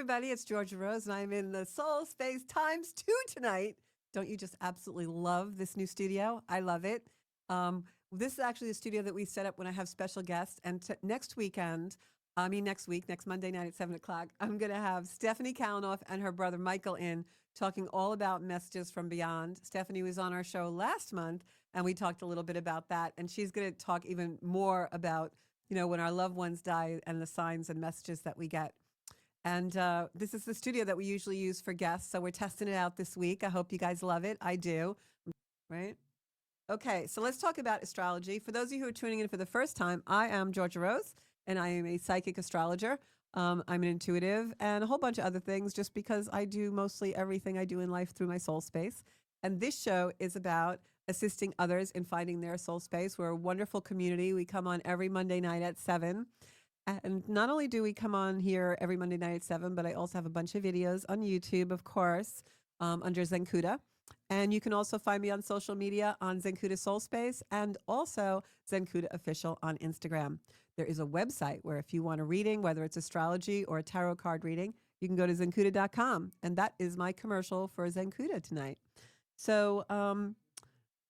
everybody. It's Georgia Rose, and I'm in the Soul Space times two tonight. Don't you just absolutely love this new studio? I love it. This is actually the studio that we set up when I have special guests. And next weekend, next week, next Monday night at 7 o'clock, I'm going to have Stephanie Kalanoff and her brother Michael in talking all about messages from beyond. Stephanie was on our show last month, and we talked a little bit about that. And she's going to talk even more about, when our loved ones die and the signs and messages that we get. And this is the studio that we usually use for guests. So we're testing it out this week. I hope you guys love it. I do. Right? Okay, so let's talk about astrology. For those of you who are tuning in for the first time, I am Georgia Rose, and I am a psychic astrologer. I'm an intuitive and a whole bunch of other things just because I do mostly everything I do in life through my soul space. And this show is about assisting others in finding their soul space. We're a wonderful community. We come on every Monday night at 7. And not only do we come on here every Monday night at 7, but I also have a bunch of videos on YouTube, of course, under Zenkuda. And you can also find me on social media on Zenkuda Soul Space and also Zenkuda Official on Instagram. There is a website where if you want a reading, whether it's astrology or a tarot card reading, you can go to zenkuda.com. And that is my commercial for Zenkuda tonight. So,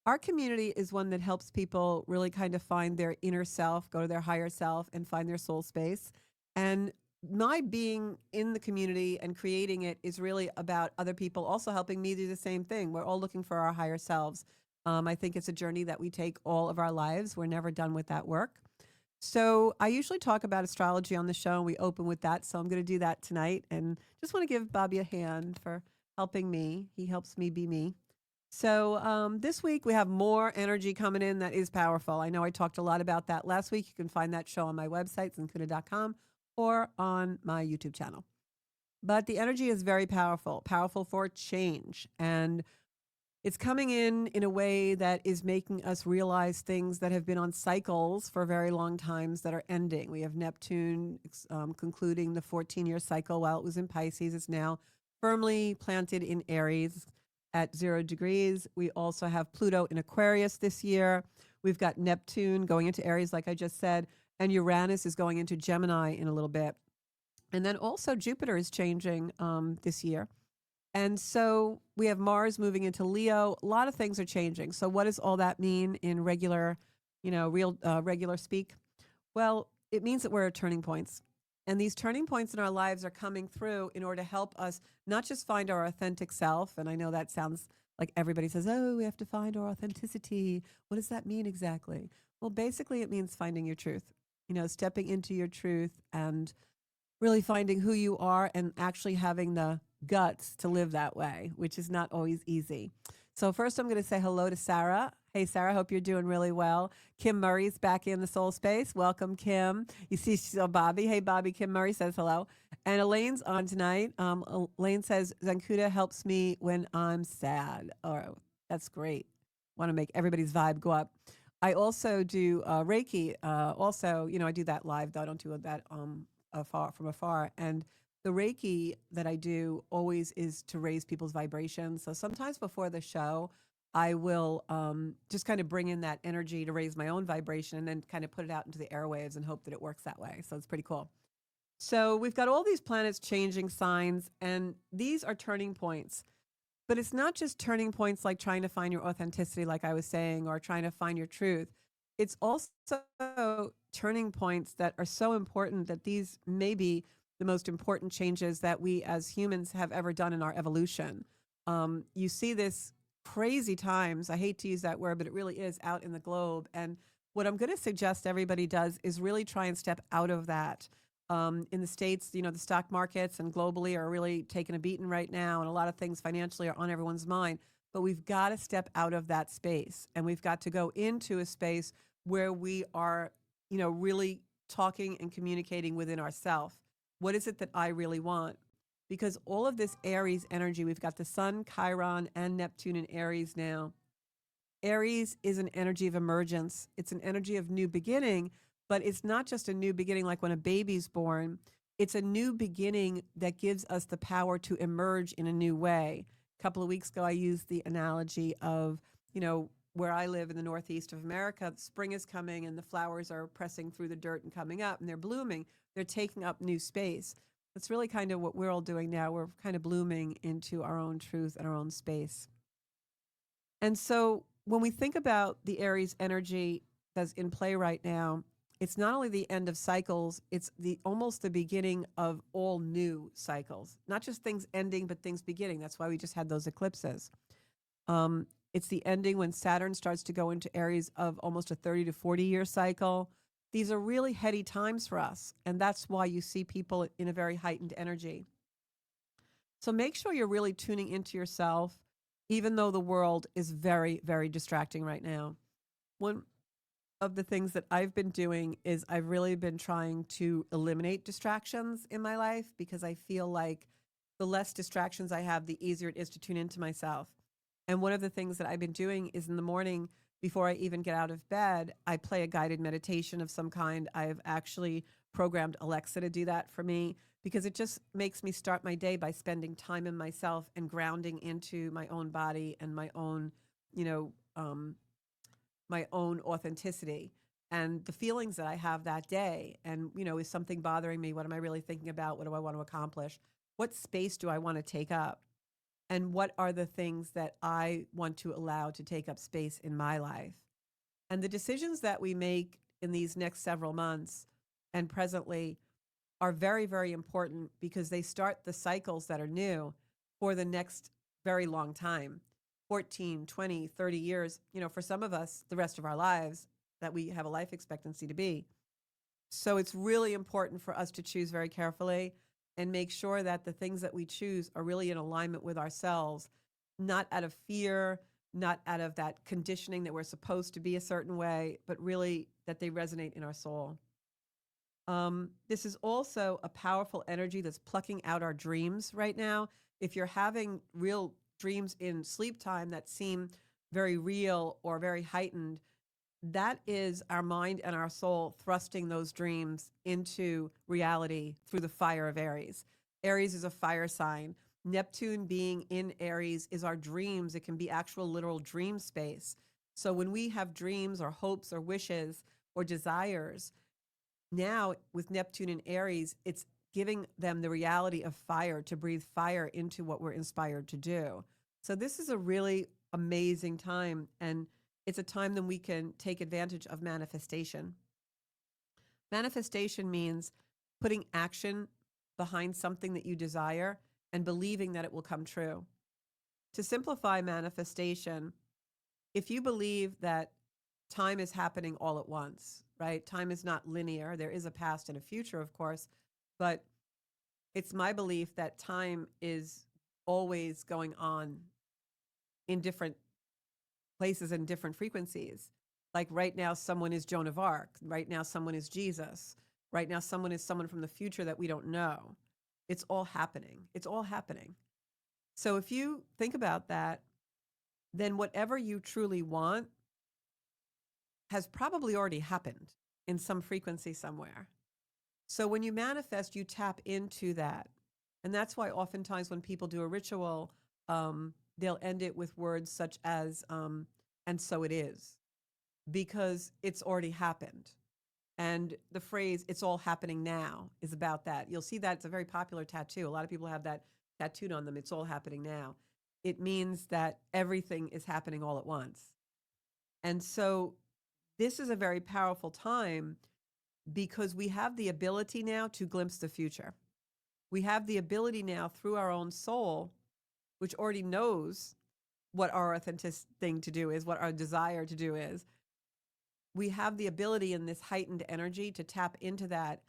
our community is one that helps people really kind of find their inner self, go to their higher self, and find their soul space. And my being in the community and creating it is really about other people also helping me do the same thing. We're all looking for our higher selves. I think it's a journey that we take all of our lives. We're never done with that work. So I usually talk about astrology on the show, and we open with that. So I'm going to do that tonight. And just want to give Bobby a hand for helping me. He helps me be me. So this week we have more energy coming in that is powerful. I know I talked a lot about that last week. You can find that show on my website, zenkuda.com, or on my YouTube channel. But the energy is very powerful, powerful for change. And it's coming in a way that is making us realize things that have been on cycles for very long times that are ending. We have Neptune concluding the 14-year cycle while it was in Pisces. It's now firmly planted in Aries at 0 degrees. We also have Pluto in Aquarius this year. We've got Neptune going into Aries, like I just said, and Uranus is going into Gemini in a little bit. And then also Jupiter is changing this year. And so we have Mars moving into Leo. A lot of things are changing. So what does all that mean in regular, regular speak? Well, it means that we're at turning points. And these turning points in our lives are coming through in order to help us not just find our authentic self. And I know that sounds like everybody says, oh, we have to find our authenticity. What does that mean exactly? Well, basically, it means finding your truth, stepping into your truth and really finding who you are and actually having the guts to live that way, which is not always easy. So first I'm going to say hello to Sarah. Hey, Sarah, hope you're doing really well. Kim Murray's back in the soul space. Welcome, Kim. You see, Bobby. Hey, Bobby. Kim Murray says hello. And Elaine's on tonight. Elaine says, Zenkuda helps me when I'm sad. Oh, that's great. Want to make everybody's vibe go up. I also do Reiki. I do that live, though I don't do that from afar. And the Reiki that I do always is to raise people's vibrations. So sometimes before the show, I will just kind of bring in that energy to raise my own vibration and then kind of put it out into the airwaves and hope that it works that way. So it's pretty cool. So we've got all these planets changing signs, and these are turning points. But it's not just turning points like trying to find your authenticity, like I was saying, or trying to find your truth. It's also turning points that are so important that these may be the most important changes that we as humans have ever done in our evolution. You see this crazy times. I hate to use that word, but it really is out in the globe. And what I'm going to suggest everybody does is really try and step out of that. In the States, the stock markets and globally are really taking a beating right now. And a lot of things financially are on everyone's mind. But we've got to step out of that space. And we've got to go into a space where we are, really talking and communicating within ourselves. What is it that I really want? Because all of this Aries energy, we've got the Sun, Chiron, and Neptune in Aries now. Aries is an energy of emergence. It's an energy of new beginning, but it's not just a new beginning like when a baby's born. It's a new beginning that gives us the power to emerge in a new way. A couple of weeks ago, I used the analogy of, where I live in the Northeast of America, spring is coming and the flowers are pressing through the dirt and coming up and they're blooming. They're taking up new space. That's really kind of what we're all doing now. We're kind of blooming into our own truth and our own space. And so when we think about the Aries energy that's in play right now, it's not only the end of cycles, it's the almost the beginning of all new cycles. Not just things ending, but things beginning. That's why we just had those eclipses. It's the ending when Saturn starts to go into Aries of almost a 30 to 40-year cycle. These are really heady times for us, and that's why you see people in a very heightened energy. So make sure you're really tuning into yourself, even though the world is very, very distracting right now. One of the things that I've been doing is I've really been trying to eliminate distractions in my life because I feel like the less distractions I have, the easier it is to tune into myself. And one of the things that I've been doing is in the morning, before I even get out of bed, I play a guided meditation of some kind. I've actually programmed Alexa to do that for me because it just makes me start my day by spending time in myself and grounding into my own body and my own, you know, my own authenticity and the feelings that I have that day. And, is something bothering me? What am I really thinking about? What do I want to accomplish? What space do I want to take up? And what are the things that I want to allow to take up space in my life? And the decisions that we make in these next several months and presently are very, very important because they start the cycles that are new for the next very long time 14, 20, 30 years, for some of us, the rest of our lives that we have a life expectancy to be. So it's really important for us to choose very carefully and make sure that the things that we choose are really in alignment with ourselves, not out of fear, not out of that conditioning that we're supposed to be a certain way, but really that they resonate in our soul. This is also a powerful energy that's plucking out our dreams right now. If you're having real dreams in sleep time that seem very real or very heightened, that is our mind and our soul thrusting those dreams into reality through the fire of Aries. Aries is a fire sign. Neptune being in Aries is our dreams. It can be actual literal dream space. So when we have dreams or hopes or wishes or desires, now with Neptune in Aries, it's giving them the reality of fire to breathe fire into what we're inspired to do. So this is a really amazing time. And it's a time that we can take advantage of manifestation. Manifestation means putting action behind something that you desire and believing that it will come true. To simplify manifestation, if you believe that time is happening all at once, right? Time is not linear. There is a past and a future, of course, but it's my belief that time is always going on in different places and different frequencies. Like right now, someone is Joan of Arc. Right now, someone is Jesus. Right now, someone is someone from the future that we don't know. It's all happening. It's all happening. So if you think about that, then whatever you truly want has probably already happened in some frequency somewhere. So when you manifest, you tap into that. And that's why oftentimes when people do a ritual, they'll end it with words such as, and so it is, because it's already happened. And the phrase, it's all happening now, is about that. You'll see that it's a very popular tattoo. A lot of people have that tattooed on them. It's all happening now. It means that everything is happening all at once. And so this is a very powerful time because we have the ability now to glimpse the future. We have the ability now through our own soul, which already knows what our authentic thing to do is, what our desire to do is. We have the ability in this heightened energy to tap into that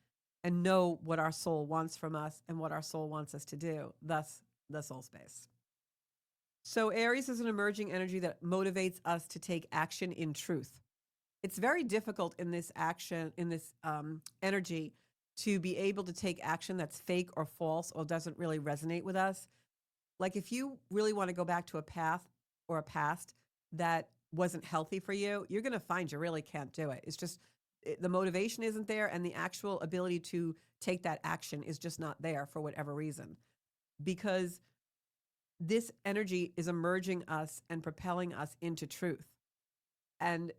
and know what our soul wants from us and what our soul wants us to do, thus the soul space. So Aries is an emerging energy that motivates us to take action in truth. It's very difficult in this action, in this energy, to be able to take action that's fake or false or doesn't really resonate with us. Like if you really want to go back to a path or a past that wasn't healthy for you, you're going to find you really can't do it. It's just the motivation isn't there and the actual ability to take that action is just not there for whatever reason. Because this energy is emerging us and propelling us into truth. And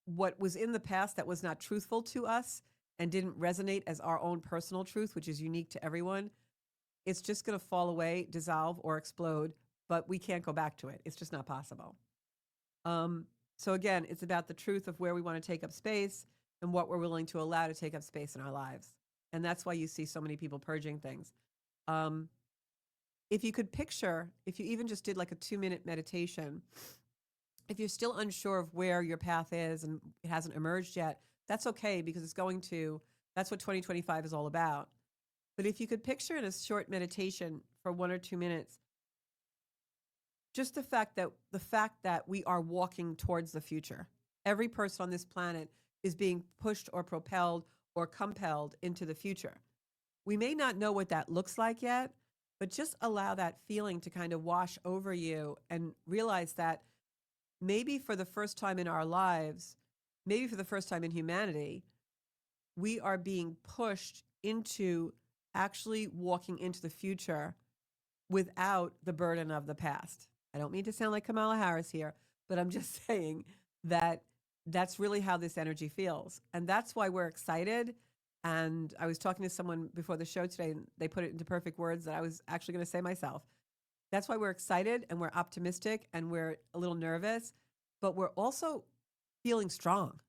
what was in the past that was not truthful to us and didn't resonate as our own personal truth, which is unique to everyone, it's just going to fall away, dissolve, or explode, but we can't go back to it. It's just not possible. Um, so again, it's about the truth of where we want to take up space and what we're willing to allow to take up space in our lives. And that's why you see so many people purging things. Um, if you could picture, if you even just did like a 2-minute meditation, if you're still unsure of where your path is and it hasn't emerged yet, that's okay because it's going to, that's what 2025 is all about. But if you could picture in a short meditation for 1 or 2 minutes, just the fact that we are walking towards the future. Every person on this planet is being pushed or propelled or compelled into the future. We may not know what that looks like yet, but just allow that feeling to kind of wash over you and realize that maybe for the first time in our lives, maybe for the first time in humanity, we are being pushed into actually walking into the future without the burden of the past. I don't mean to sound like Kamala Harris here, but I'm just saying that that's really how this energy feels. And that's why we're excited. And I was talking to someone before the show today, and they put it into perfect words that I was actually going to say myself. That's why we're excited and we're optimistic and we're a little nervous, but we're also feeling strong.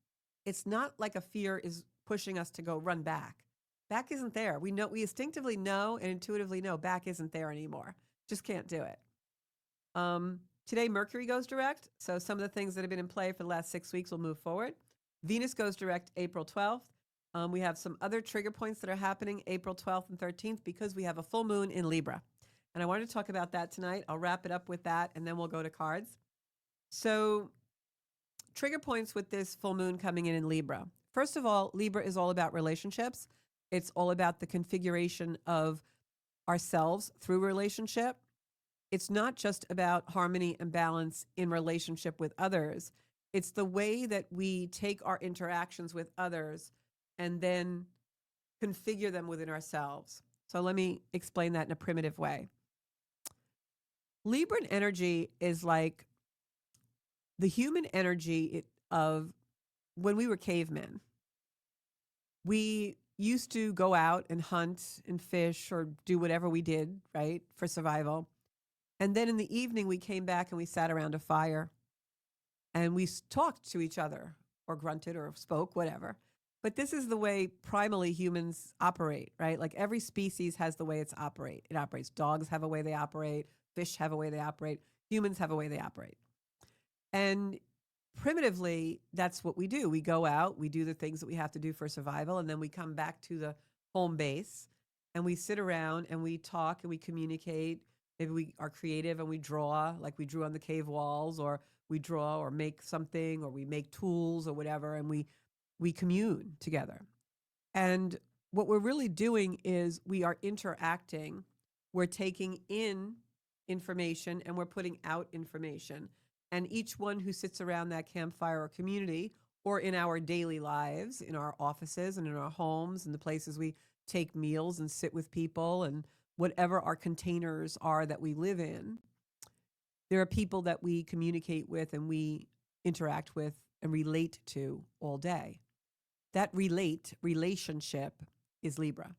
It's not like a fear is pushing us to go run back. Back isn't there. We instinctively know and intuitively know back isn't there anymore. Just can't do it. Today, Mercury goes direct. So some of the things that have been in play for the last 6 weeks will move forward. Venus goes direct April 12th. We have some other trigger points that are happening April 12th and 13th because we have a full moon in Libra. And I wanted to talk about that tonight. I'll wrap it up with that and then we'll go to cards. So, trigger points with this full moon coming in Libra. First of all, Libra is all about relationships. It's all about the configuration of ourselves through relationship. It's not just about harmony and balance in relationship with others. It's the way that we take our interactions with others and then configure them within ourselves. So let me explain that in a primitive way. Libran energy is like the human energy of when we were cavemen. We used to go out and hunt and fish or do whatever we did, right, for survival. And then in the evening, we came back and we sat around a fire and we talked to each other or grunted or spoke, whatever. But this is the way primally humans operate, right? Like every species has the way it operates. Dogs have a way they operate. Fish have a way they operate. Humans have a way they operate. And primitively, that's what we do. We go out, we do the things that we have to do for survival, and then we come back to the home base and we sit around and we talk and we communicate. Maybe we are creative and we draw, like we drew on the cave walls, or we draw or make something, or we make tools or whatever, and we commune together. And what we're really doing is we are interacting. We're taking in information and we're putting out information. And each one who sits around that campfire or community, or in our daily lives, in our offices and in our homes and the places we take meals and sit with people and whatever our containers are that we live in, there are people that we communicate with and we interact with and relate to all day. That relationship is Libra.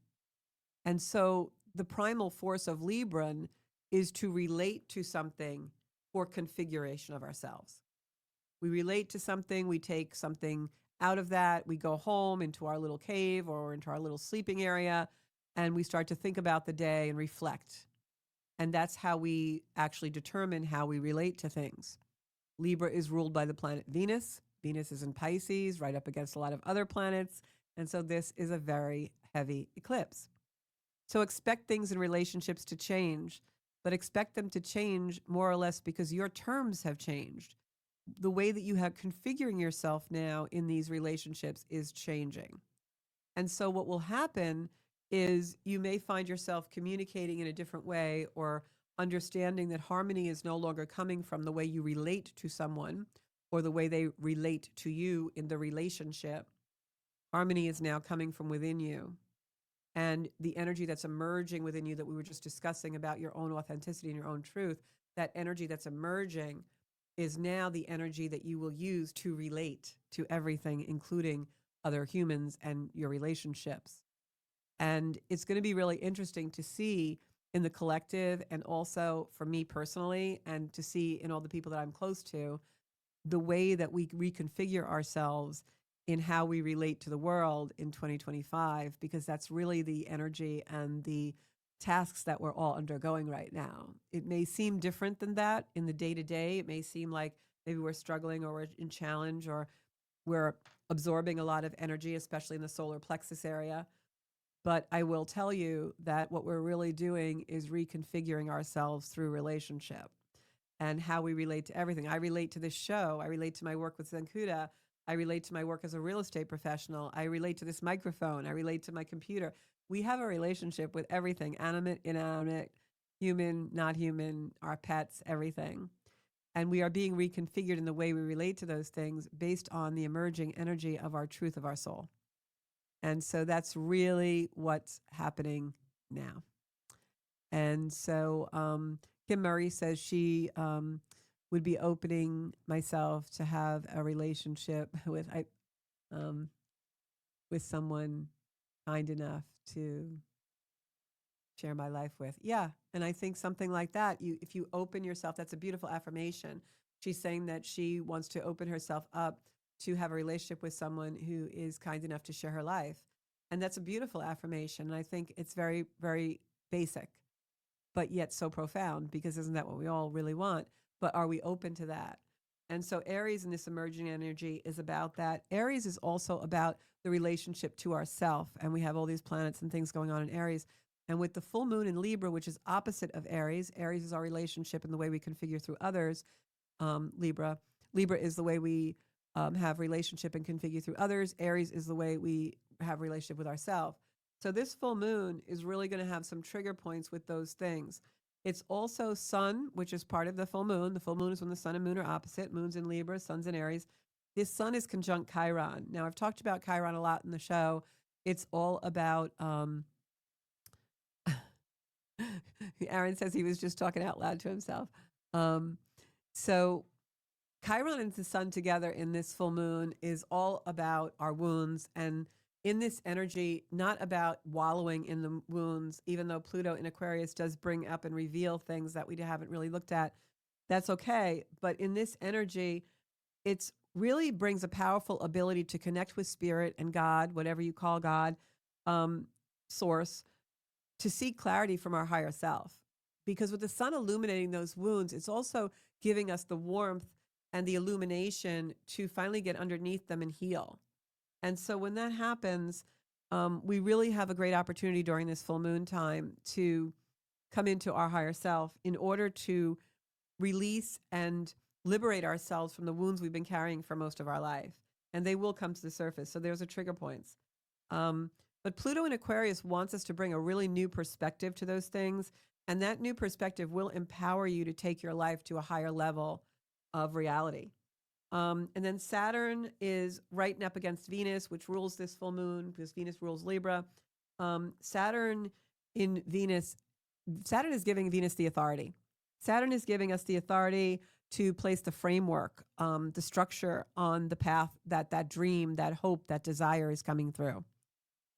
And so the primal force of Libran is to relate to something for configuration of ourselves. We relate to something, we take something out of that, we go home into our little cave or into our little sleeping area, and we start to think about the day and reflect. And that's how we actually determine how we relate to things. Libra is ruled by the planet Venus. Venus is in Pisces, right up against a lot of other planets. And so this is a very heavy eclipse. So expect things in relationships to change, but expect them to change more or less because your terms have changed. The way that you have configuring yourself now in these relationships is changing. And so what will happen is you may find yourself communicating in a different way or understanding that harmony is no longer coming from the way you relate to someone or the way they relate to you in the relationship. Harmony is now coming from within you. And the energy that's emerging within you that we were just discussing about your own authenticity and your own truth, that energy that's emerging is now the energy that you will use to relate to everything, including other humans and your relationships. And it's going to be really interesting to see in the collective, and also for me personally, and to see in all the people that I'm close to, the way that we reconfigure ourselves in how we relate to the world in 2025, because that's really the energy and the tasks that we're all undergoing right now. It may seem different than that in the day to day. It may seem like maybe we're struggling or we're in challenge or we're absorbing a lot of energy, especially in the solar plexus area. But I will tell you that what we're really doing is reconfiguring ourselves through relationship and how we relate to everything. I relate to this show. I relate to my work with Zenkuda. I relate to my work as a real estate professional. I relate to this microphone. I relate to my computer. We have a relationship with everything, animate, inanimate, human, not human, our pets, everything. And we are being reconfigured in the way we relate to those things based on the emerging energy of our truth of our soul. And so that's really what's happening now. And so Kim Murray says she would be opening myself to have a relationship with someone kind enough to share my life with. Yeah, and I think something like that, if you open yourself, that's a beautiful affirmation. She's saying that she wants to open herself up to have a relationship with someone who is kind enough to share her life. And that's a beautiful affirmation. And I think it's very, very basic, but yet so profound, because isn't that what we all really want? But are we open to that? And so Aries in this emerging energy is about that. Aries is also about the relationship to ourself. And we have all these planets and things going on in Aries. And with the full moon in Libra, which is opposite of Aries, Aries is our relationship and the way we configure through others. Libra is the way we have relationship and configure through others. Aries is the way we have relationship with ourselves. So this full moon is really going to have some trigger points with those things. It's also sun, which is part of the full moon. The full moon is when the sun and moon are opposite. Moon's in Libra, sun's in Aries. This sun is conjunct Chiron. Now, I've talked about Chiron a lot in the show. It's all about, Aaron says he was just talking out loud to himself. So Chiron and the sun together in this full moon is all about our wounds, and in this energy, not about wallowing in the wounds, even though Pluto in Aquarius does bring up and reveal things that we haven't really looked at. That's okay. But in this energy, it's really brings a powerful ability to connect with spirit and God, whatever you call God, source, to seek clarity from our higher self. Because with the sun illuminating those wounds, it's also giving us the warmth and the illumination to finally get underneath them and heal. And so when that happens, we really have a great opportunity during this full moon time to come into our higher self in order to release and liberate ourselves from the wounds we've been carrying for most of our life. And they will come to the surface. So there's a trigger points. But Pluto in Aquarius wants us to bring a really new perspective to those things. And that new perspective will empower you to take your life to a higher level of reality. And then Saturn is right up against Venus, which rules this full moon because Venus rules Libra. Saturn in Venus, Saturn is giving Venus the authority. Saturn is giving us the authority to place the framework, the structure on the path that dream, that hope, that desire is coming through.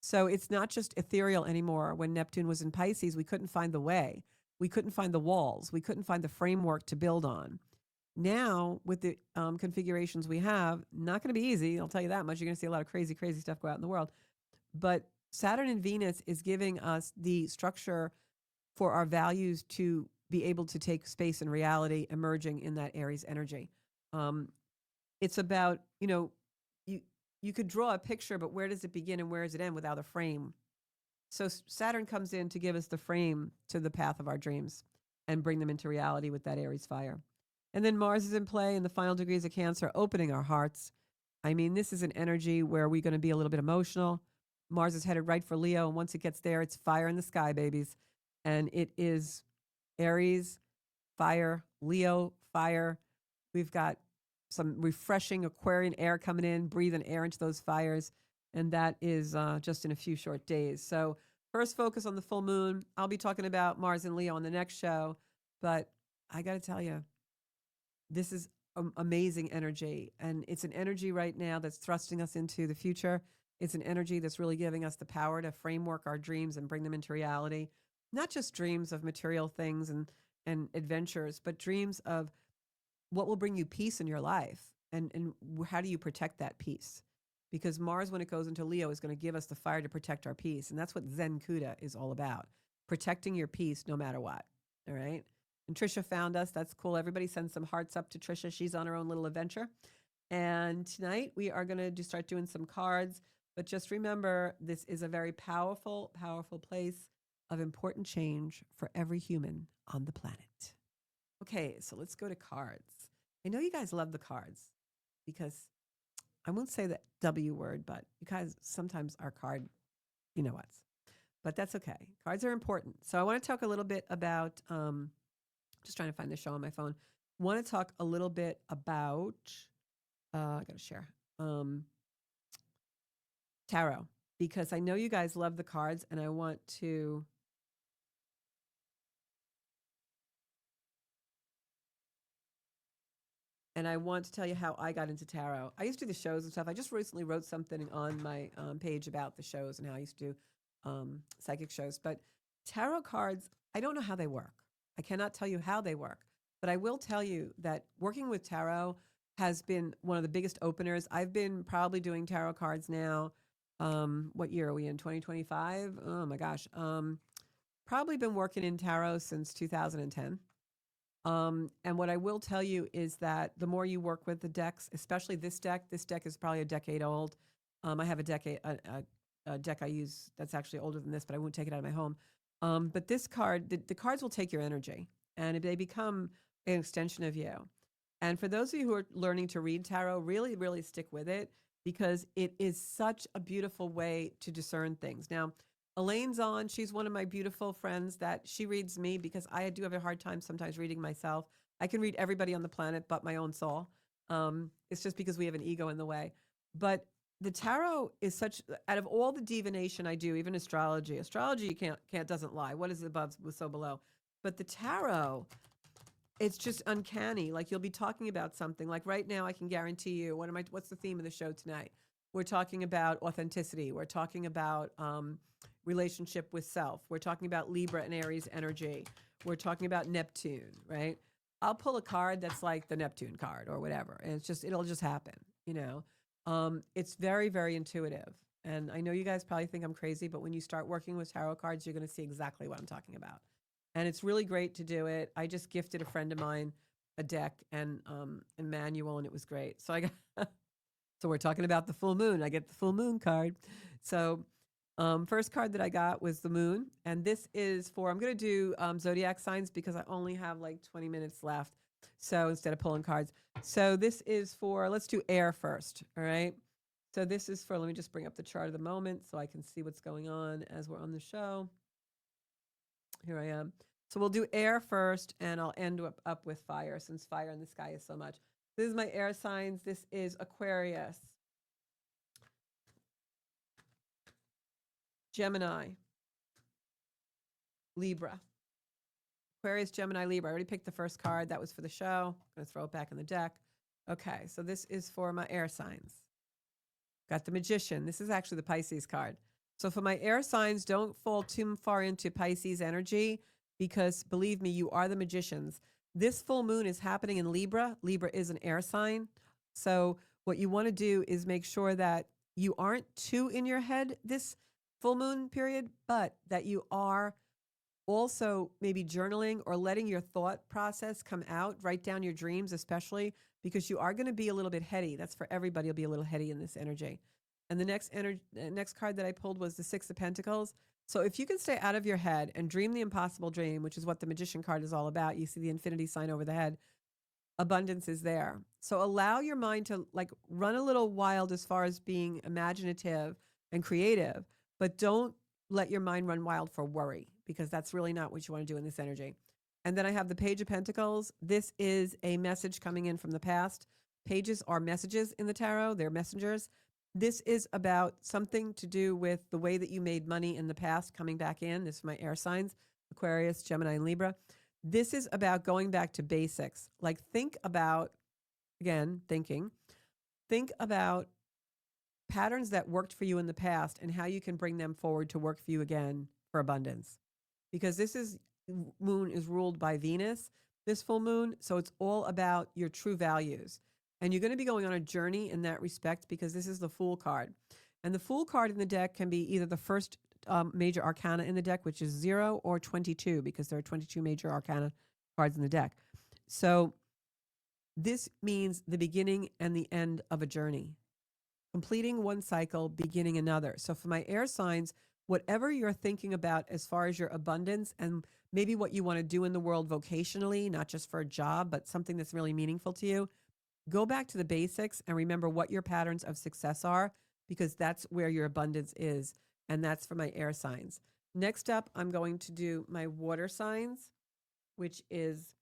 So it's not just ethereal anymore. When Neptune was in Pisces, we couldn't find the way. We couldn't find the walls. We couldn't find the framework to build on. Now, with the configurations we have, not going to be easy. I'll tell you that much. You're going to see a lot of crazy, crazy stuff go out in the world. But Saturn and Venus is giving us the structure for our values to be able to take space and reality emerging in that Aries energy. It's about, you could draw a picture, but where does it begin and where does it end without a frame? So Saturn comes in to give us the frame to the path of our dreams and bring them into reality with that Aries fire. And then Mars is in play in the final degrees of Cancer, opening our hearts. I mean, this is an energy where we're going to be a little bit emotional. Mars is headed right for Leo, and once it gets there, it's fire in the sky, babies. And it is Aries, fire, Leo, fire. We've got some refreshing Aquarian air coming in, breathing air into those fires. And that is just in a few short days. So first focus on the full moon. I'll be talking about Mars and Leo on the next show. But I got to tell you, this is amazing energy. And it's an energy right now that's thrusting us into the future. It's an energy that's really giving us the power to framework our dreams and bring them into reality. not just dreams of material things and adventures, but dreams of what will bring you peace in your life, and how do you protect that peace? Because Mars, when it goes into Leo, is going to give us the fire to protect our peace, and that's what Zen Kuda is all about: protecting your peace no matter what. All right. And Trisha found us. That's cool. Everybody send some hearts up to Trisha. She's on her own little adventure. And tonight we are going to start doing some cards. But just remember, this is a very powerful, powerful place of important change for every human on the planet. Okay, so let's go to cards. I know you guys love the cards because I won't say the W word, but you guys sometimes our card, you know what? But that's okay. Cards are important. So I want to talk a little bit about, just trying to find the show on my phone. Want to talk a little bit about, I got to share, tarot, because I know you guys love the cards and I want to. And I want to tell you how I got into tarot. I used to do the shows and stuff. I just recently wrote something on my page about the shows and how I used to do psychic shows. But tarot cards, I don't know how they work. I cannot tell you how they work. But I will tell you that working with tarot has been one of the biggest openers. I've been probably doing tarot cards now. What year are we in? 2025? Oh my gosh. Probably been working in tarot since 2010. And what I will tell you is that the more you work with the decks, especially this deck is probably a decade old. I have a deck I use that's actually older than this, but I won't take it out of my home. But this card, the cards will take your energy and they become an extension of you. And for those of you who are learning to read tarot, really, really stick with it because it is such a beautiful way to discern things. Now, Elaine's on. She's one of my beautiful friends that she reads me because I do have a hard time sometimes reading myself. I can read everybody on the planet but my own soul. It's just because we have an ego in the way. But the tarot is such, out of all the divination I do, even astrology you can't doesn't lie. What is above was so below. But the tarot, it's just uncanny. Like you'll be talking about something. Like right now, I can guarantee you. What's the theme of the show tonight? We're talking about authenticity. We're talking about relationship with self. We're talking about Libra and Aries energy. We're talking about Neptune, right? I'll pull a card that's like the Neptune card or whatever, and it'll just happen. You know, it's very, very intuitive. And I know you guys probably think I'm crazy, but when you start working with tarot cards, you're going to see exactly what I'm talking about. And it's really great to do it. I just gifted a friend of mine a deck and a manual, and it was great. So I got. So we're talking about the full moon. I get the full moon card. So first card that I got was the moon. And this is for, I'm going to do zodiac signs because I only have like 20 minutes left. So instead of pulling cards. So this is for, let's do air first. All right. So this is for, let me just bring up the chart of the moment so I can see what's going on as we're on the show. Here I am. So we'll do air first and I'll end up with fire since fire in the sky is so much. This is my air signs. This is Aquarius, Gemini, Libra. Aquarius, Gemini, Libra. I already picked the first card. That was for the show. I'm going to throw it back in the deck. Okay, so this is for my air signs. Got the Magician. This is actually the Pisces card. So for my air signs, don't fall too far into Pisces energy because believe me, you are the magicians. This full moon is happening in Libra. Libra is an air sign. So what you want to do is make sure that you aren't too in your head this full moon period, but that you are also maybe journaling or letting your thought process come out. Write down your dreams, especially because you are going to be a little bit heady. That's for everybody. You'll be a little heady in this energy. And the next card that I pulled was the Six of Pentacles. So if you can stay out of your head and dream the impossible dream, which is what the Magician card is all about, you see the infinity sign over the head, abundance is there. So allow your mind to like run a little wild as far as being imaginative and creative, but don't let your mind run wild for worry because that's really not what you want to do in this energy. And then I have the Page of Pentacles. This is a message coming in from the past. Pages are messages in the tarot. They're messengers. This is about something to do with the way that you made money in the past coming back in. This is my air signs, Aquarius, Gemini, and Libra. This is about going back to basics. Like think about, again, think about patterns that worked for you in the past and how you can bring them forward to work for you again for abundance. because moon is ruled by Venus, this full moon. So it's all about your true values. And you're going to be going on a journey in that respect because this is the Fool card. And the Fool card in the deck can be either the first major arcana in the deck, which is 0, or 22, because there are 22 major arcana cards in the deck. So this means the beginning and the end of a journey, completing one cycle, beginning another. So for my air signs, whatever you're thinking about as far as your abundance and maybe what you want to do in the world vocationally, not just for a job, but something that's really meaningful to you, go back to the basics and remember what your patterns of success are, because that's where your abundance is. And that's for my air signs. Next up, I'm going to do my water signs, which is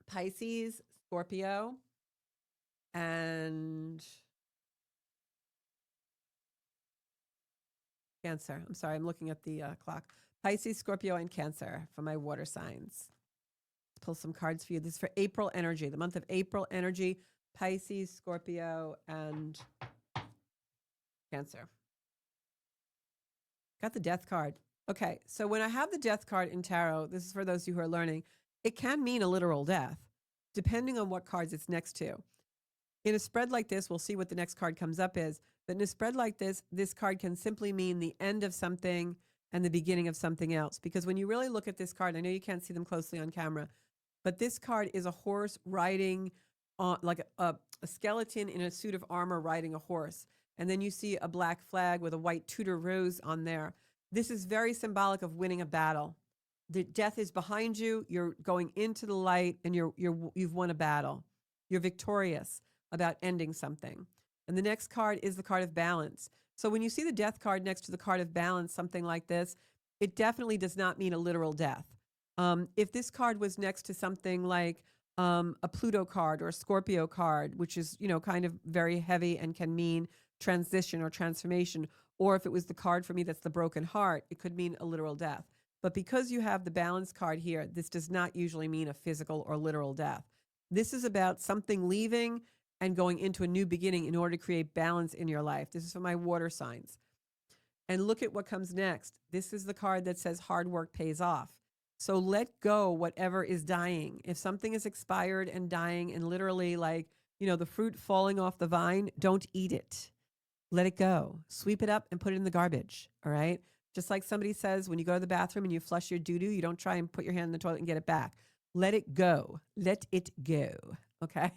Pisces, Scorpio, and Cancer. I'm sorry, I'm looking at the clock. Pisces, Scorpio, and Cancer for my water signs. Let's pull some cards for you. This is for April energy, the month of April energy, Pisces, Scorpio, and Cancer. Got the Death card. Okay, so when I have the Death card in tarot, this is for those of you who are learning, it can mean a literal death, depending on what cards it's next to. In a spread like this, we'll see what the next card comes up is. But in a spread like this, this card can simply mean the end of something and the beginning of something else. Because when you really look at this card, I know you can't see them closely on camera, but this card is a horse riding on, like a skeleton in a suit of armor riding a horse. And then you see a black flag with a white Tudor rose on there. This is very symbolic of winning a battle. The death is behind you. You're going into the light, and you've won a battle. You're victorious about ending something. And the next card is the card of balance. So when you see the Death card next to the card of balance, something like this, it definitely does not mean a literal death. If this card was next to something like a Pluto card or a Scorpio card, which is, kind of very heavy and can mean transition or transformation, or if it was the card for me that's the broken heart, it could mean a literal death. But because you have the balance card here, this does not usually mean a physical or literal death. This is about something leaving and going into a new beginning in order to create balance in your life. This is for my water signs. And look at what comes next. This is the card that says hard work pays off. So let go whatever is dying. If something is expired and dying and literally like, the fruit falling off the vine, don't eat it. Let it go. Sweep it up and put it in the garbage. All right. Just like somebody says, when you go to the bathroom and you flush your doo-doo, you don't try and put your hand in the toilet and get it back. Let it go. Let it go. Okay.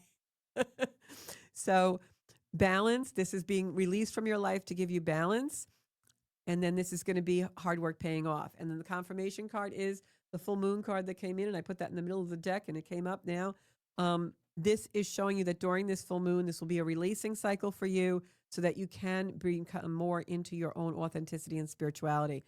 So balance, this is being released from your life to give you balance. And then this is going to be hard work paying off. And then the confirmation card is the full moon card that came in, and I put that in the middle of the deck and it came up now. This is showing you that during this full moon, this will be a releasing cycle for you so that you can become more into your own authenticity and spirituality.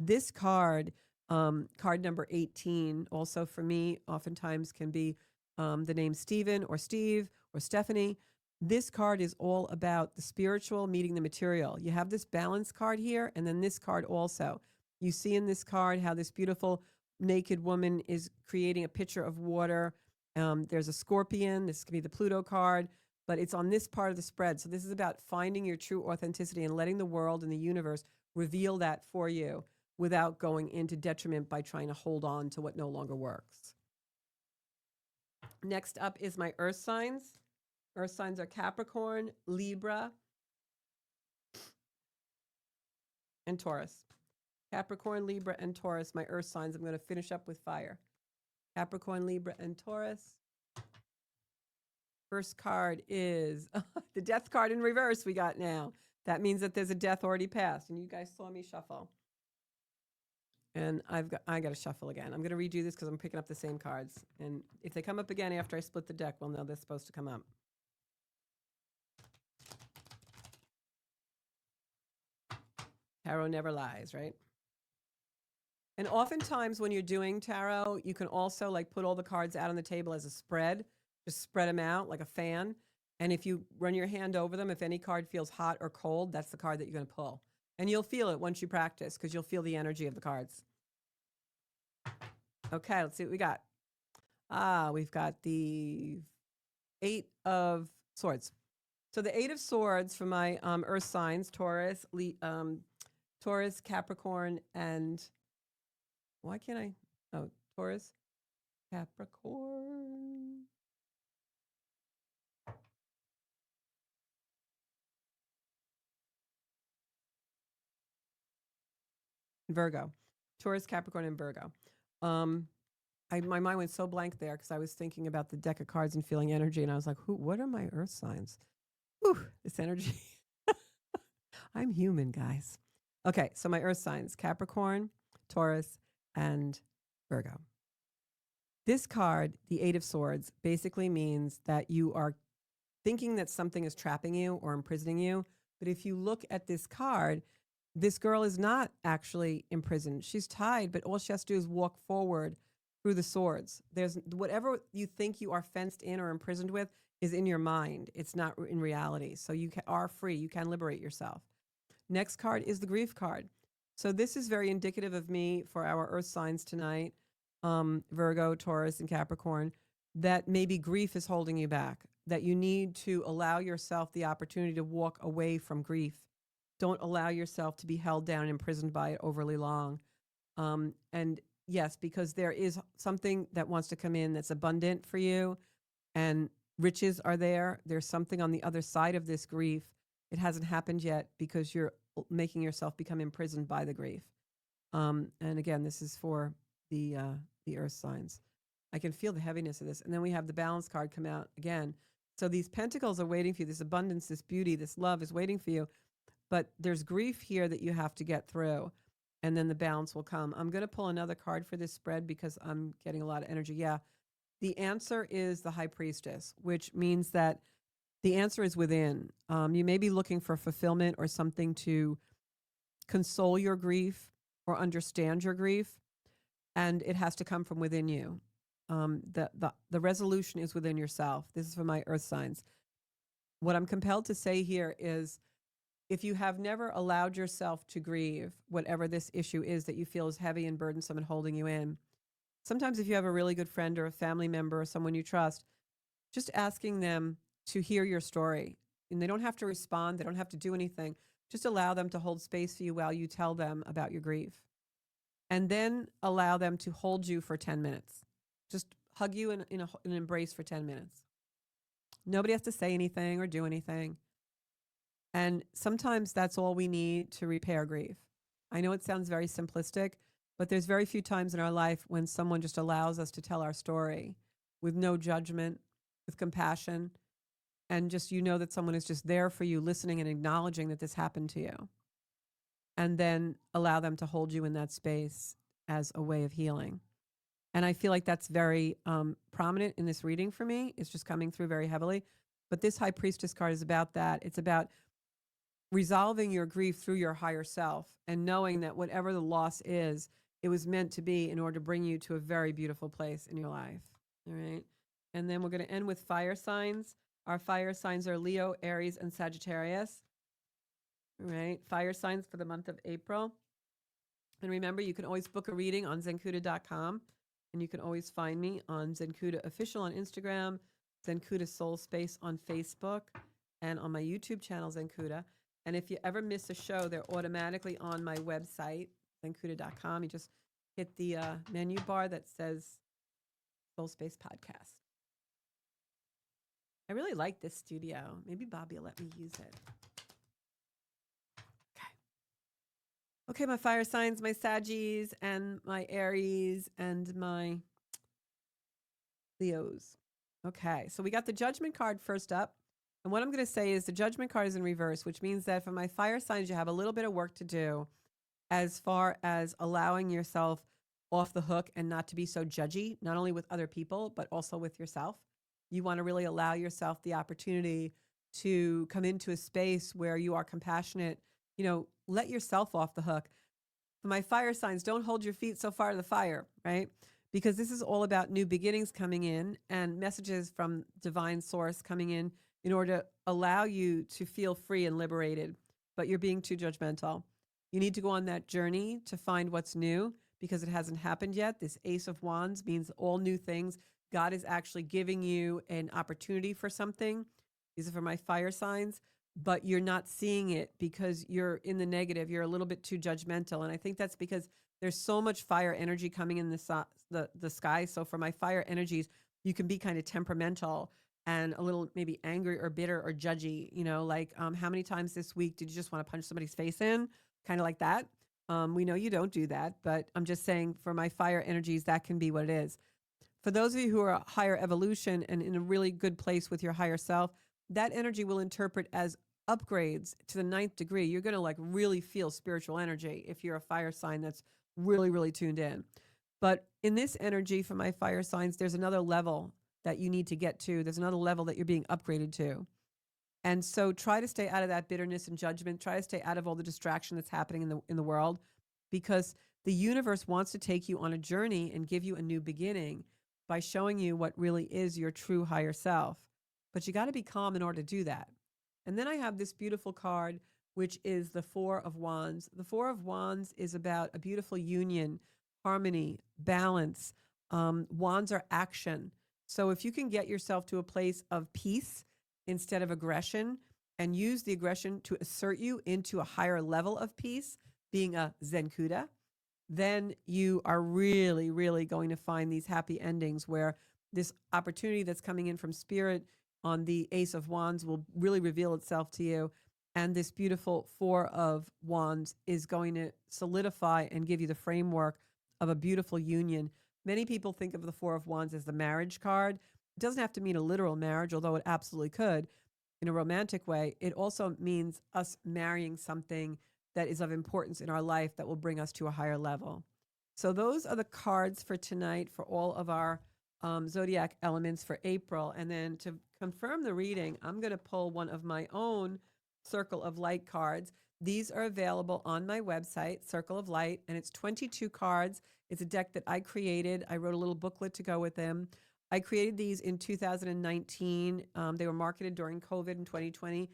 This card, card number 18, also for me, oftentimes can be the name Stephen or Steve or Stephanie. This card is all about the spiritual meeting the material. You have this balance card here, and then this card also. You see in this card how this beautiful naked woman is creating a pitcher of water. There's a scorpion. This could be the Pluto card, but it's on this part of the spread. So this is about finding your true authenticity and letting the world and the universe reveal that for you without going into detriment by trying to hold on to what no longer works. Next up is my earth signs. Earth signs are Capricorn, Libra, and Taurus. Capricorn, Libra, and Taurus, my earth signs. I'm going to finish up with fire. Capricorn, Libra, and Taurus. First card is the death card in reverse we got now. That means that there's a death already passed. And you guys saw me shuffle. And I got to shuffle again. I'm going to redo this because I'm picking up the same cards. And if they come up again after I split the deck, well, no, they're supposed to come up. Tarot never lies, right? And oftentimes when you're doing tarot, you can also like put all the cards out on the table as a spread. Just spread them out like a fan. And if you run your hand over them, if any card feels hot or cold, that's the card that you're going to pull. And you'll feel it once you practice because you'll feel the energy of the cards. Okay, let's see what we got. We've got the 8 of Swords. So the 8 of Swords for my earth signs, Taurus, Taurus, Capricorn, and Why can't I? Oh, Taurus, Capricorn. Virgo. Taurus, Capricorn, and Virgo. Um, my mind went so blank there because I was thinking about the deck of cards and feeling energy, and I was like, what are my earth signs? Whew, this energy. I'm human, guys. Okay, so my earth signs: Capricorn, Taurus, and Virgo. This card, the Eight of Swords, basically means that you are thinking that something is trapping you or imprisoning you. But if you look at this card, this girl is not actually imprisoned. She's tied, but all she has to do is walk forward through the swords. There's whatever you think you are fenced in or imprisoned with is in your mind. It's not in reality. So you are free. You can liberate yourself. Next card is the grief card. So this is very indicative of me for our earth signs tonight, Virgo, Taurus, and Capricorn, that maybe grief is holding you back, that you need to allow yourself the opportunity to walk away from grief. Don't allow yourself to be held down and imprisoned by it overly long. And yes, because there is something that wants to come in that's abundant for you and riches are there. There's something on the other side of this grief. It hasn't happened yet because you're making yourself become imprisoned by the grief. And again, this is for the earth signs. I can feel the heaviness of this. And then we have the balance card come out again. So these pentacles are waiting for you. This abundance, this beauty, this love is waiting for you. But there's grief here that you have to get through. And then the balance will come. I'm going to pull another card for this spread because I'm getting a lot of energy. Yeah. The answer is the High Priestess, which means that the answer is within. You may be looking for fulfillment or something to console your grief or understand your grief, and it has to come from within you. The resolution is within yourself. This is for my earth signs. What I'm compelled to say here is if you have never allowed yourself to grieve, whatever this issue is that you feel is heavy and burdensome and holding you in, sometimes if you have a really good friend or a family member or someone you trust, just asking them to hear your story. And they don't have to respond, they don't have to do anything. Just allow them to hold space for you while you tell them about your grief. And then allow them to hold you for 10 minutes. Just hug you in an embrace for 10 minutes. Nobody has to say anything or do anything. And sometimes that's all we need to repair grief. I know it sounds very simplistic, but there's very few times in our life when someone just allows us to tell our story with no judgment, with compassion, and just you know that someone is just there for you, listening and acknowledging that this happened to you. And then allow them to hold you in that space as a way of healing. And I feel like that's very prominent in this reading for me. It's just coming through very heavily. But this High Priestess card is about that. It's about resolving your grief through your higher self and knowing that whatever the loss is, it was meant to be in order to bring you to a very beautiful place in your life. All right. And then we're going to end with fire signs. Our fire signs are Leo, Aries, and Sagittarius. All right. Fire signs for the month of April. And remember, you can always book a reading on Zencuda.com. And you can always find me on Zencuda Official on Instagram, Zencuda Soul Space on Facebook, and on my YouTube channel, Zencuda. And if you ever miss a show, they're automatically on my website, Zencuda.com. You just hit the menu bar that says Soul Space Podcast. I really like this studio. Maybe Bobby will let me use it. Okay, my fire signs, my Saggies, and my Aries, and my Leos. Okay, so we got the Judgment card first up. And what I'm going to say is the Judgment card is in reverse, which means that for my fire signs, you have a little bit of work to do as far as allowing yourself off the hook and not to be so judgy, not only with other people, but also with yourself. You want to really allow yourself the opportunity to come into a space where you are compassionate. You know, let yourself off the hook. For my fire signs, don't hold your feet so far to the fire, right? Because this is all about new beginnings coming in and messages from divine source coming in order to allow you to feel free and liberated, but you're being too judgmental. You need to go on that journey to find what's new because it hasn't happened yet. This Ace of Wands means all new things. God is actually giving you an opportunity for something. These are for my fire signs, but you're not seeing it because you're in the negative. You're a little bit too judgmental. And I think that's because There's so much fire energy coming in the sky. So for my fire energies, you can be kind of temperamental and a little maybe angry or bitter or judgy, like how many times this week did you just want to punch somebody's face in? Kind of like that. We know you don't do that, but I'm just saying for my fire energies, that can be what it is. For those of you who are higher evolution and in a really good place with your higher self, that energy will interpret as upgrades to the ninth degree. You're going to like really feel spiritual energy if you're a fire sign that's really, really tuned in. But in this energy for my fire signs, there's another level that you need to get to. There's another level that you're being upgraded to. And so try to stay out of that bitterness and judgment. Try to stay out of all the distraction that's happening in the world, because the universe wants to take you on a journey and give you a new beginning by showing you what really is your true higher self. But you got to be calm in order to do that. And then I have this beautiful card, which is the Four of Wands. The Four of Wands is about a beautiful union, harmony, balance. Wands are action. So if you can get yourself to a place of peace instead of aggression and use the aggression to assert you into a higher level of peace, being a Zenkuda, then you are really, really going to find these happy endings where this opportunity that's coming in from spirit on the Ace of Wands will really reveal itself to you. And this beautiful Four of Wands is going to solidify and give you the framework of a beautiful union. Many people think of the Four of Wands as the marriage card. It doesn't have to mean a literal marriage, although it absolutely could in a romantic way. It also means us marrying something that is of importance in our life that will bring us to a higher level. So those are the cards for tonight for all of our zodiac elements for April. And then to confirm the reading, I'm going to pull one of my own Circle of Light cards. These are available on my website, Circle of Light, and it's 22 cards. It's a deck that I created. I wrote a little booklet to go with them. I created these in 2019. They were marketed during COVID in 2020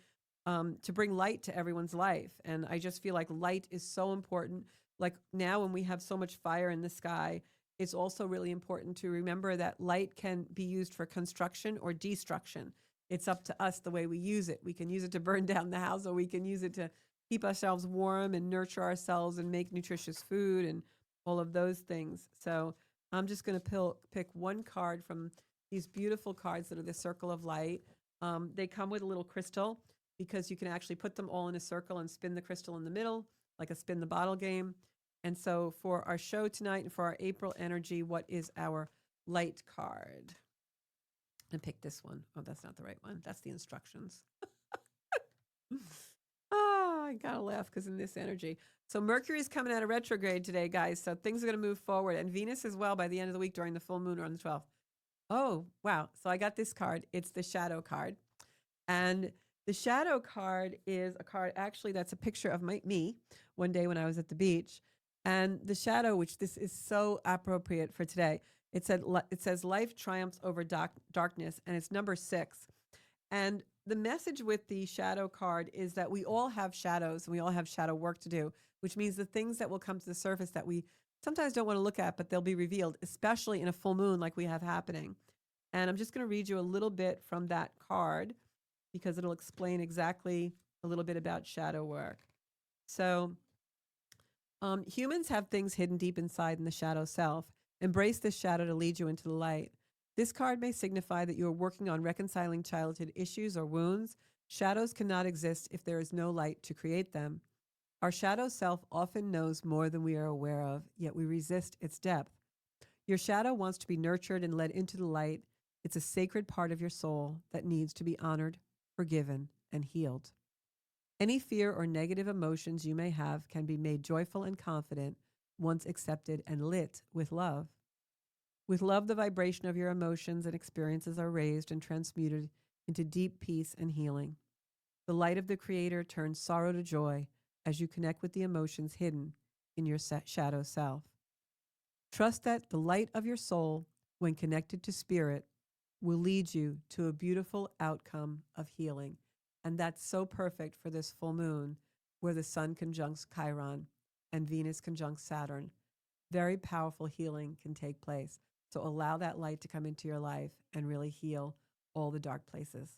to bring light to everyone's life. And I just feel like light is so important. Like now, when we have so much fire in the sky, it's also really important to remember that light can be used for construction or destruction. It's up to us the way we use it. We can use it to burn down the house, or we can use it to keep ourselves warm and nurture ourselves and make nutritious food and all of those things. So I'm just going to pick one card from these beautiful cards that are the Circle of Light. They come with a little crystal because you can actually put them all in a circle and spin the crystal in the middle, like a spin the bottle game. And so for our show tonight and for our April energy, what is our light card? And pick this one. Oh, that's not the right one. That's the instructions. I gotta laugh because in this energy. So Mercury's coming out of retrograde today, guys. So things are going to move forward. And Venus as well by the end of the week during the full moon or on the 12th. Oh, wow. So I got this card. It's the Shadow card. And the Shadow card is a card, actually, that's a picture of me one day when I was at the beach. And the shadow, which this is so appropriate for today, it says life triumphs over darkness, and it's number 6. And the message with the shadow card is that we all have shadows and we all have shadow work to do, which means the things that will come to the surface that we sometimes don't want to look at, but they'll be revealed, especially in a full moon like we have happening. And I'm just going to read you a little bit from that card because it'll explain exactly a little bit about shadow work. So humans have things hidden deep inside in the shadow self. Embrace this shadow to lead you into the light. This card may signify that you are working on reconciling childhood issues or wounds. Shadows cannot exist if there is no light to create them. Our shadow self often knows more than we are aware of, yet we resist its depth. Your shadow wants to be nurtured and led into the light. It's a sacred part of your soul that needs to be honored, forgiven, and healed. Any fear or negative emotions you may have can be made joyful and confident once accepted and lit with love. With love, the vibration of your emotions and experiences are raised and transmuted into deep peace and healing. The light of the Creator turns sorrow to joy as you connect with the emotions hidden in your shadow self. Trust that the light of your soul, when connected to spirit, will lead you to a beautiful outcome of healing. And that's so perfect for this full moon where the sun conjuncts Chiron and Venus conjuncts Saturn. Very powerful healing can take place. So allow that light to come into your life and really heal all the dark places.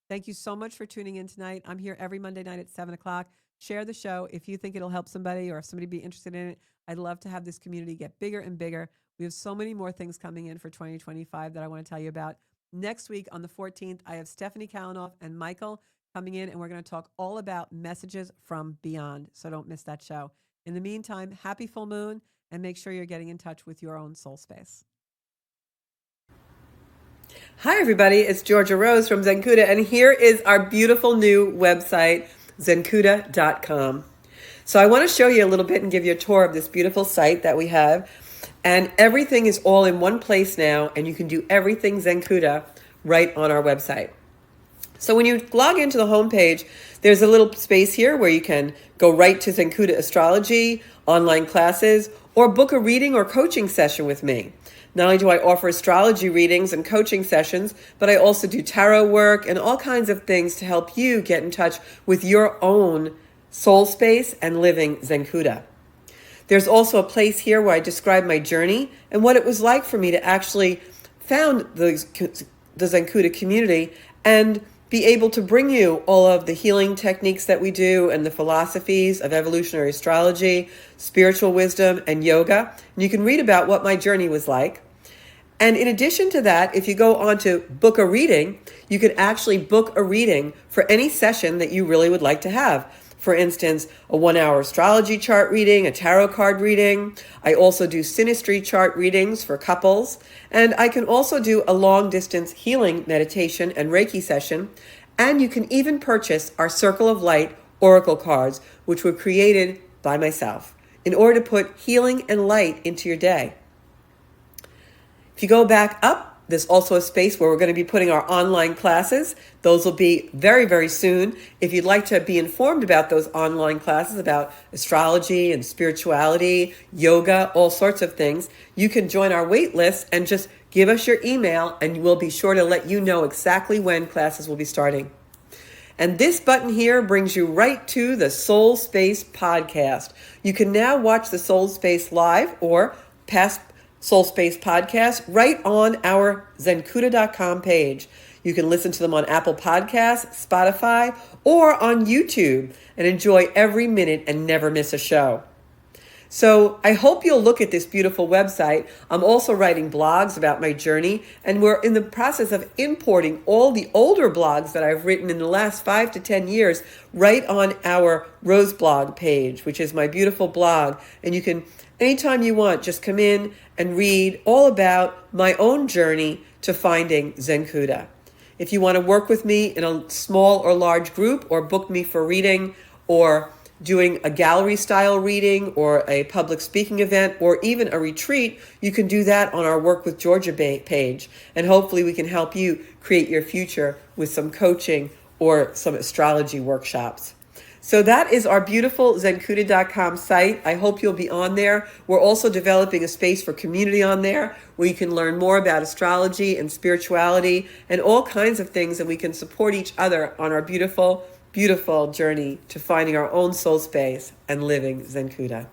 Thank you so much for tuning in tonight. I'm here every Monday night at 7 o'clock. Share the show if you think it'll help somebody or if somebody be interested in it. I'd love to have this community get bigger and bigger. We have so many more things coming in for 2025 that I want to tell you about. Next week on the 14th, I have Stephanie Kalanoff and Michael coming in, and we're going to talk all about messages from beyond. So don't miss that show. In the meantime, happy full moon, and make sure you're getting in touch with your own soul space. Hi, everybody. It's Georgia Rose from Zencuda, and here is our beautiful new website, zencuda.com. So I want to show you a little bit and give you a tour of this beautiful site that we have. And everything is all in one place now, and you can do everything Zencuda right on our website. So when you log into the homepage, there's a little space here where you can go right to Zencuda Astrology, online classes, or book a reading or coaching session with me. Not only do I offer astrology readings and coaching sessions, but I also do tarot work and all kinds of things to help you get in touch with your own soul space and living Zencuda. There's also a place here where I describe my journey and what it was like for me to actually found the Zencuda community and be able to bring you all of the healing techniques that we do and the philosophies of evolutionary astrology, spiritual wisdom, and yoga. And you can read about what my journey was like. And in addition to that, if you go on to book a reading, you can actually book a reading for any session that you really would like to have. For instance, a 1-hour astrology chart reading, a tarot card reading. I also do synastry chart readings for couples. And I can also do a long distance healing meditation and Reiki session. And you can even purchase our Circle of Light Oracle cards, which were created by myself in order to put healing and light into your day. If you go back up, there's also a space where we're going to be putting our online classes. Those will be very, very soon. If you'd like to be informed about those online classes about astrology and spirituality, yoga, all sorts of things, you can join our wait list and just give us your email and we'll be sure to let you know exactly when classes will be starting. And this button here brings you right to the Soul Space podcast. You can now watch the Soul Space live or past Soul Space podcast right on our zencuda.com page. You can listen to them on Apple Podcasts, Spotify, or on YouTube and enjoy every minute and never miss a show. So I hope you'll look at this beautiful website. I'm also writing blogs about my journey, and we're in the process of importing all the older blogs that I've written in the last 5 to 10 years right on our Rose blog page, which is my beautiful blog. And you can, anytime you want, just come in and read all about my own journey to finding Zencuda. If you want to work with me in a small or large group or book me for reading or doing a gallery style reading or a public speaking event or even a retreat, you can do that on our Work with Georgia page. And hopefully we can help you create your future with some coaching or some astrology workshops. So that is our beautiful zencuda.com site. I hope you'll be on there. We're also developing a space for community on there where you can learn more about astrology and spirituality and all kinds of things, and we can support each other on our beautiful, beautiful journey to finding our own soul space and living Zencuda.